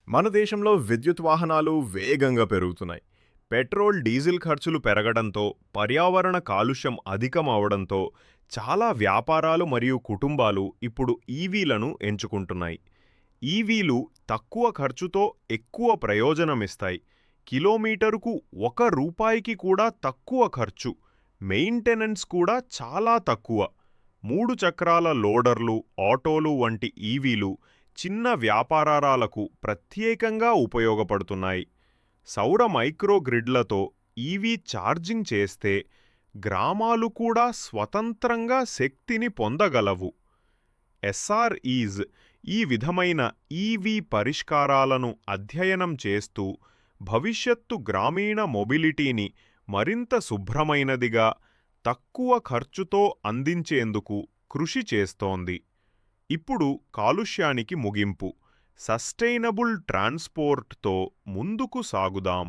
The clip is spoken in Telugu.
మన దేశంలో విద్యుత్ వాహనాలు వేగంగా పెరుగుతున్నాయి. పెట్రోల్, డీజిల్ ఖర్చులు పెరగడంతో, పర్యావరణ కాలుష్యం అధికమవడంతో చాలా వ్యాపారాలు మరియు కుటుంబాలు ఇప్పుడు ఈవీలను ఎంచుకుంటున్నాయి. ఈవీలు తక్కువ ఖర్చుతో ఎక్కువ ప్రయోజనమిస్తాయి. కిలోమీటరుకు ₹1 కూడా తక్కువ ఖర్చు. మెయింటెనెన్స్ కూడా చాలా తక్కువ. 3 చక్రాల లోడర్లు, ఆటోలు వంటి ఈవీలు చిన్న వ్యాపారాలకు ప్రత్యేకంగా ఉపయోగపడుతున్నాయి. సౌర మైక్రో గ్రిడ్లతో ఈవీ ఛార్జింగ్ చేస్తే గ్రామాలు కూడా స్వతంత్రంగా శక్తిని పొందగలవు. ఎస్ఆర్ఈస్ ఈ విధమైన ఈవీ పరిష్కారాలను అధ్యయనం చేస్తూ భవిష్యత్తు గ్రామీణ మొబిలిటీని మరింత శుభ్రమైనదిగా, తక్కువ ఖర్చుతో అందించేందుకు కృషి చేస్తోంది. ఇప్పుడు కాలుష్యానికి ముగింపు. సస్టైనబుల్ ట్రాన్స్పోర్ట్తో ముందుకు సాగుదాం.